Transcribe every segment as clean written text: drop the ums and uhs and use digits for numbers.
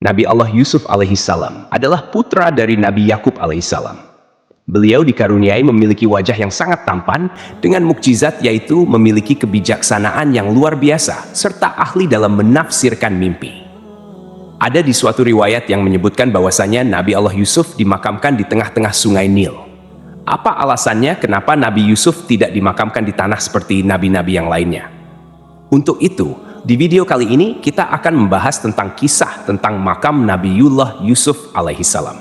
Nabi Allah Yusuf alaihissalam adalah putra dari Nabi Yakub alaihissalam. Beliau dikaruniai memiliki wajah yang sangat tampan dengan mukjizat, yaitu memiliki kebijaksanaan yang luar biasa serta ahli dalam menafsirkan mimpi. Ada di suatu riwayat yang menyebutkan bahwasanya Nabi Allah Yusuf dimakamkan di tengah-tengah sungai Nil. Apa alasannya kenapa Nabi Yusuf tidak dimakamkan di tanah seperti nabi-nabi yang lainnya? Untuk itu, di video kali ini kita akan membahas tentang kisah tentang makam Nabiullah Yusuf alaihissalam.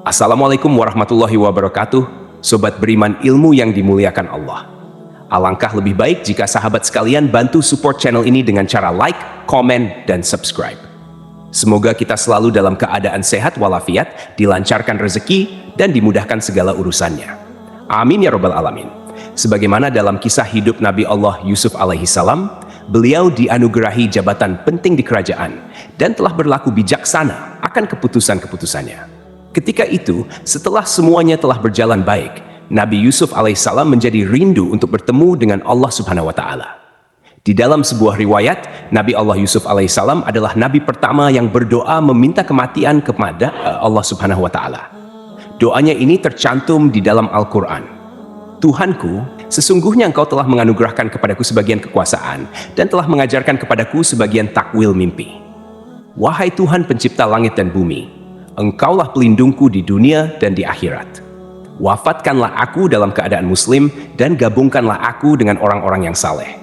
Assalamualaikum warahmatullahi wabarakatuh, sobat beriman ilmu yang dimuliakan Allah. Alangkah lebih baik jika sahabat sekalian bantu support channel ini dengan cara like, komen, dan subscribe. Semoga kita selalu dalam keadaan sehat walafiat, dilancarkan rezeki, dan dimudahkan segala urusannya. Amin ya robbal alamin. Sebagaimana dalam kisah hidup Nabi Allah Yusuf alaihissalam, beliau dianugerahi jabatan penting di kerajaan dan telah berlaku bijaksana akan keputusan-keputusannya. Ketika itu, setelah semuanya telah berjalan baik, Nabi Yusuf alaihissalam menjadi rindu untuk bertemu dengan Allah Subhanahu wa Ta'ala. Di dalam sebuah riwayat, Nabi Allah Yusuf alaihissalam adalah nabi pertama yang berdoa meminta kematian kepada Allah Subhanahu wa Ta'ala. Doanya ini tercantum di dalam Al-Quran. Tuhanku, sesungguhnya Engkau telah menganugerahkan kepadaku sebagian kekuasaan dan telah mengajarkan kepadaku sebagian takwil mimpi. Wahai Tuhan pencipta langit dan bumi, Engkaulah pelindungku di dunia dan di akhirat. Wafatkanlah aku dalam keadaan muslim dan gabungkanlah aku dengan orang-orang yang saleh.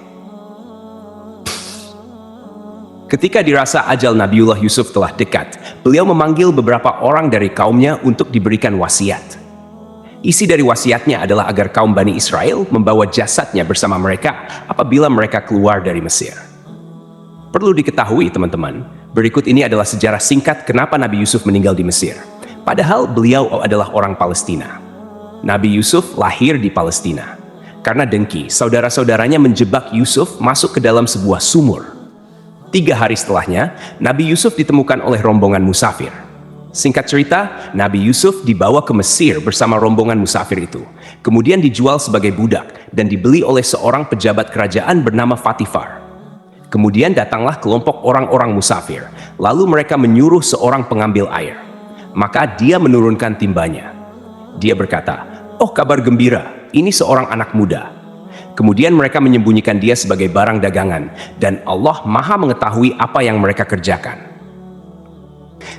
Ketika dirasa ajal Nabiullah Yusuf telah dekat, beliau memanggil beberapa orang dari kaumnya untuk diberikan wasiat. Isi dari wasiatnya adalah agar kaum Bani Israel membawa jasadnya bersama mereka apabila mereka keluar dari Mesir. Perlu diketahui teman-teman, berikut ini adalah sejarah singkat kenapa Nabi Yusuf meninggal di Mesir. Padahal beliau adalah orang Palestina. Nabi Yusuf lahir di Palestina. Karena dengki, saudara-saudaranya menjebak Yusuf masuk ke dalam sebuah sumur. 3 hari setelahnya, Nabi Yusuf ditemukan oleh rombongan musafir. Singkat cerita, Nabi Yusuf dibawa ke Mesir bersama rombongan musafir itu. Kemudian dijual sebagai budak dan dibeli oleh seorang pejabat kerajaan bernama Fatifar. Kemudian datanglah kelompok orang-orang musafir. Lalu mereka menyuruh seorang pengambil air. Maka dia menurunkan timbanya. Dia berkata, "Oh, kabar gembira, ini seorang anak muda." Kemudian mereka menyembunyikan dia sebagai barang dagangan, dan Allah Maha mengetahui apa yang mereka kerjakan.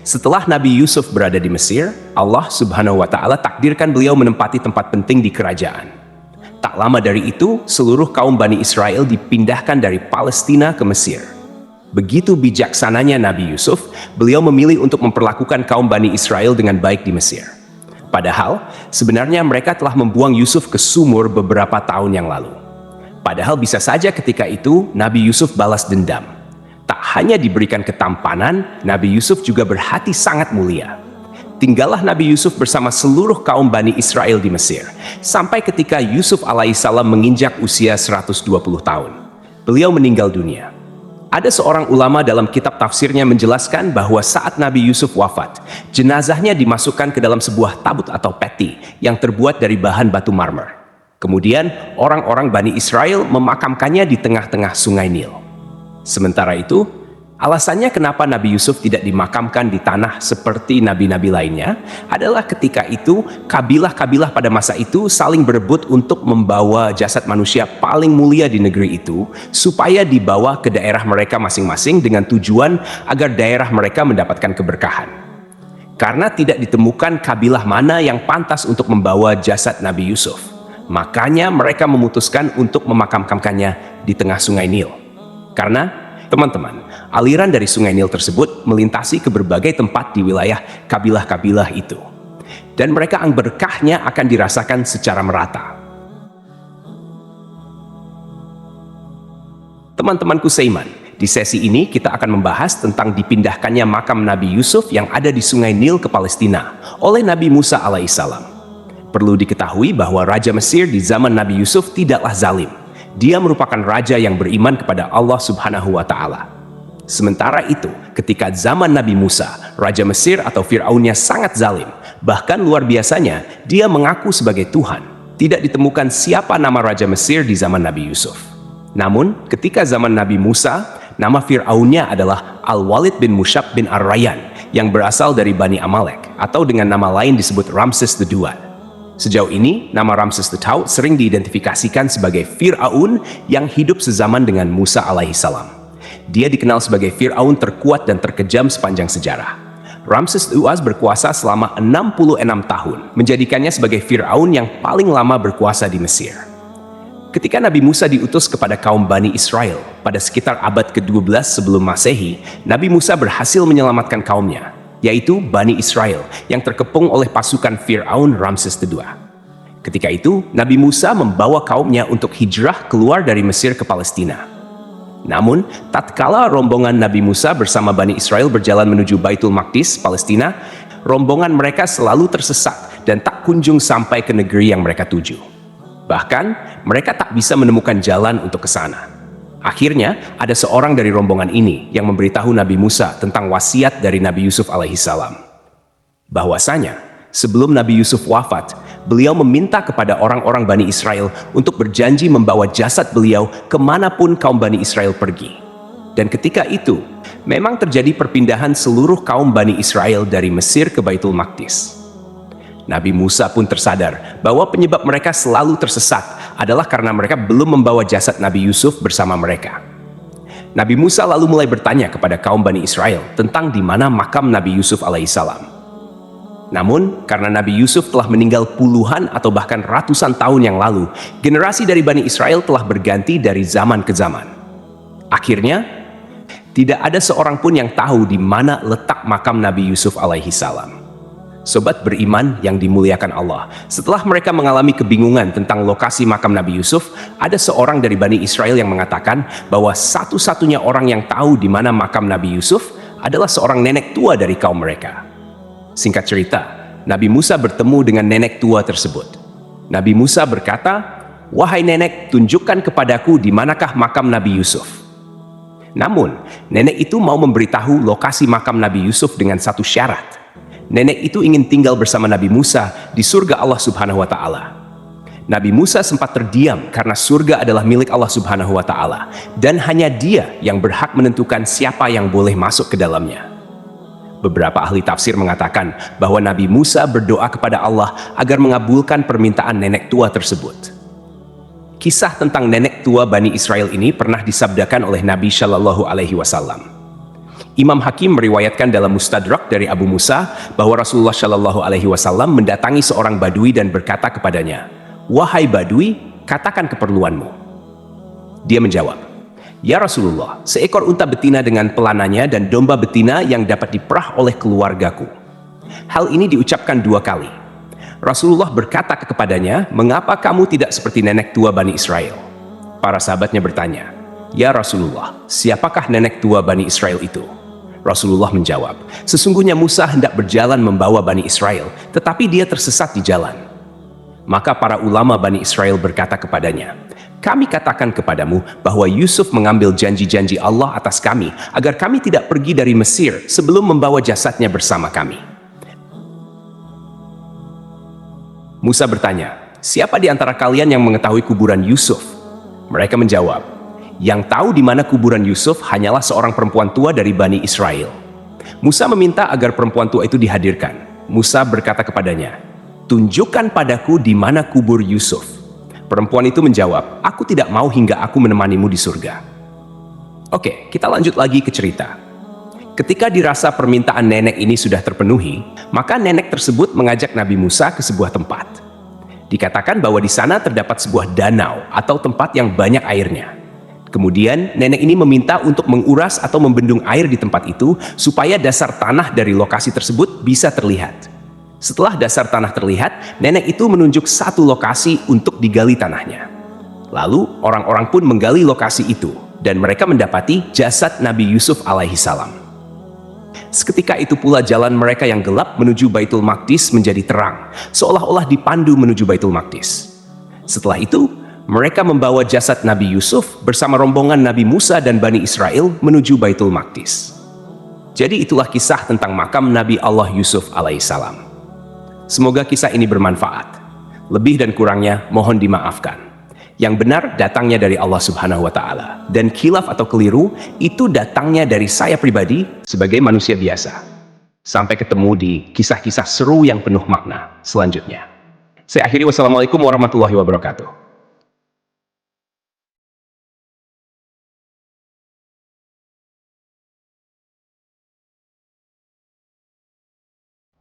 Setelah Nabi Yusuf berada di Mesir, Allah Subhanahu wa Ta'ala takdirkan beliau menempati tempat penting di kerajaan. Tak lama dari itu, seluruh kaum Bani Israel dipindahkan dari Palestina ke Mesir. Begitu bijaksananya Nabi Yusuf, beliau memilih untuk memperlakukan kaum Bani Israel dengan baik di Mesir. Padahal, sebenarnya mereka telah membuang Yusuf ke sumur beberapa tahun yang lalu. Padahal bisa saja ketika itu Nabi Yusuf balas dendam. Tak hanya diberikan ketampanan, Nabi Yusuf juga berhati sangat mulia. Tinggallah Nabi Yusuf bersama seluruh kaum Bani Israel di Mesir, sampai ketika Yusuf alaihissalam menginjak usia 120 tahun. Beliau meninggal dunia. Ada seorang ulama dalam kitab tafsirnya menjelaskan bahwa saat Nabi Yusuf wafat, jenazahnya dimasukkan ke dalam sebuah tabut atau peti yang terbuat dari bahan batu marmer. Kemudian orang-orang Bani Israel memakamkannya di tengah-tengah sungai Nil. Sementara itu, alasannya kenapa Nabi Yusuf tidak dimakamkan di tanah seperti nabi-nabi lainnya adalah ketika itu kabilah-kabilah pada masa itu saling berebut untuk membawa jasad manusia paling mulia di negeri itu supaya dibawa ke daerah mereka masing-masing dengan tujuan agar daerah mereka mendapatkan keberkahan. Karena tidak ditemukan kabilah mana yang pantas untuk membawa jasad Nabi Yusuf, makanya mereka memutuskan untuk memakamkannya di tengah sungai Nil. Karena, teman-teman, aliran dari sungai Nil tersebut melintasi ke berbagai tempat di wilayah kabilah-kabilah itu. Dan mereka berkahnya akan dirasakan secara merata. Teman-temanku seiman, di sesi ini kita akan membahas tentang dipindahkannya makam Nabi Yusuf yang ada di sungai Nil ke Palestina oleh Nabi Musa alaihissalam. Perlu diketahui bahwa Raja Mesir di zaman Nabi Yusuf tidaklah zalim. Dia merupakan raja yang beriman kepada Allah Subhanahu wa Ta'ala. Sementara itu, ketika zaman Nabi Musa, Raja Mesir atau Fir'aunnya sangat zalim. Bahkan luar biasanya, dia mengaku sebagai Tuhan. Tidak ditemukan siapa nama Raja Mesir di zaman Nabi Yusuf. Namun, ketika zaman Nabi Musa, nama Fir'aunnya adalah Al-Walid bin Mushab bin Ar-Rayyan yang berasal dari Bani Amalek, atau dengan nama lain disebut Ramses II. Sejauh ini, nama Ramses II sering diidentifikasikan sebagai Fir'aun yang hidup sezaman dengan Musa alaihissalam. Dia dikenal sebagai Fir'aun terkuat dan terkejam sepanjang sejarah. Ramses II berkuasa selama 66 tahun, menjadikannya sebagai Fir'aun yang paling lama berkuasa di Mesir. Ketika Nabi Musa diutus kepada kaum Bani Israel pada sekitar abad ke-12 sebelum Masehi, Nabi Musa berhasil menyelamatkan kaumnya, yaitu Bani Israel yang terkepung oleh pasukan Fir'aun Ramses II. Ketika itu, Nabi Musa membawa kaumnya untuk hijrah keluar dari Mesir ke Palestina. Namun, tatkala rombongan Nabi Musa bersama Bani Israel berjalan menuju Baitul Maqdis, Palestina, rombongan mereka selalu tersesat dan tak kunjung sampai ke negeri yang mereka tuju. Bahkan, mereka tak bisa menemukan jalan untuk ke sana. Akhirnya, ada seorang dari rombongan ini yang memberitahu Nabi Musa tentang wasiat dari Nabi Yusuf alaihissalam. Bahwasanya, sebelum Nabi Yusuf wafat, beliau meminta kepada orang-orang Bani Israel untuk berjanji membawa jasad beliau kemanapun kaum Bani Israel pergi. Dan ketika itu, memang terjadi perpindahan seluruh kaum Bani Israel dari Mesir ke Baitul Maqdis. Nabi Musa pun tersadar bahwa penyebab mereka selalu tersesat adalah karena mereka belum membawa jasad Nabi Yusuf bersama mereka. Nabi Musa lalu mulai bertanya kepada kaum Bani Israel tentang di mana makam Nabi Yusuf alaihissalam. Namun, karena Nabi Yusuf telah meninggal puluhan atau bahkan ratusan tahun yang lalu, generasi dari Bani Israel telah berganti dari zaman ke zaman. Akhirnya, tidak ada seorang pun yang tahu di mana letak makam Nabi Yusuf alaihissalam. Sobat beriman yang dimuliakan Allah, setelah mereka mengalami kebingungan tentang lokasi makam Nabi Yusuf, ada seorang dari Bani Israel yang mengatakan bahwa satu-satunya orang yang tahu di mana makam Nabi Yusuf adalah seorang nenek tua dari kaum mereka. Singkat cerita, Nabi Musa bertemu dengan nenek tua tersebut. Nabi Musa berkata, "Wahai nenek, tunjukkan kepadaku di manakah makam Nabi Yusuf." Namun, nenek itu mau memberitahu lokasi makam Nabi Yusuf dengan satu syarat. Nenek itu ingin tinggal bersama Nabi Musa di surga Allah Subhanahu wa Ta'ala. Nabi Musa sempat terdiam karena surga adalah milik Allah Subhanahu wa Ta'ala, dan hanya Dia yang berhak menentukan siapa yang boleh masuk ke dalamnya. Beberapa ahli tafsir mengatakan bahwa Nabi Musa berdoa kepada Allah agar mengabulkan permintaan nenek tua tersebut. Kisah tentang nenek tua Bani Israel ini pernah disabdakan oleh Nabi Shallallahu Alaihi Wasallam. Imam Hakim meriwayatkan dalam Mustadrak dari Abu Musa bahwa Rasulullah Shallallahu Alaihi Wasallam mendatangi seorang Badui dan berkata kepadanya, "Wahai Badui, katakan keperluanmu." Dia menjawab, "Ya Rasulullah, seekor unta betina dengan pelananya dan domba betina yang dapat diperah oleh keluargaku." Hal ini diucapkan 2 kali. Rasulullah berkata kepadanya, "Mengapa kamu tidak seperti nenek tua Bani Israel?" Para sahabatnya bertanya, "Ya Rasulullah, siapakah nenek tua Bani Israel itu?" Rasulullah menjawab, "Sesungguhnya Musa hendak berjalan membawa Bani Israel, tetapi dia tersesat di jalan." Maka para ulama Bani Israel berkata kepadanya, "Kami katakan kepadamu bahwa Yusuf mengambil janji-janji Allah atas kami agar kami tidak pergi dari Mesir sebelum membawa jasadnya bersama kami." Musa bertanya, "Siapa di antara kalian yang mengetahui kuburan Yusuf?" Mereka menjawab, "Yang tahu di mana kuburan Yusuf hanyalah seorang perempuan tua dari Bani Israel." Musa meminta agar perempuan tua itu dihadirkan. Musa berkata kepadanya, "Tunjukkan padaku di mana kubur Yusuf." Perempuan itu menjawab, "Aku tidak mau hingga aku menemanimu di surga." Oke, kita lanjut lagi ke cerita. Ketika dirasa permintaan nenek ini sudah terpenuhi, maka nenek tersebut mengajak Nabi Musa ke sebuah tempat. Dikatakan bahwa di sana terdapat sebuah danau atau tempat yang banyak airnya. Kemudian nenek ini meminta untuk menguras atau membendung air di tempat itu supaya dasar tanah dari lokasi tersebut bisa terlihat. Setelah dasar tanah terlihat, nenek itu menunjuk satu lokasi untuk digali tanahnya. Lalu orang-orang pun menggali lokasi itu dan mereka mendapati jasad Nabi Yusuf alaihissalam. Seketika itu pula jalan mereka yang gelap menuju Baitul Maqdis menjadi terang, seolah-olah dipandu menuju Baitul Maqdis. Setelah itu, mereka membawa jasad Nabi Yusuf bersama rombongan Nabi Musa dan Bani Israel menuju Baitul Maqdis. Jadi itulah kisah tentang makam Nabi Allah Yusuf alaihissalam. Semoga kisah ini bermanfaat. Lebih dan kurangnya mohon dimaafkan. Yang benar datangnya dari Allah Subhanahu wa Ta'ala, dan khilaf atau keliru itu datangnya dari saya pribadi sebagai manusia biasa. Sampai ketemu di kisah-kisah seru yang penuh makna selanjutnya. Saya akhiri, wassalamualaikum warahmatullahi wabarakatuh.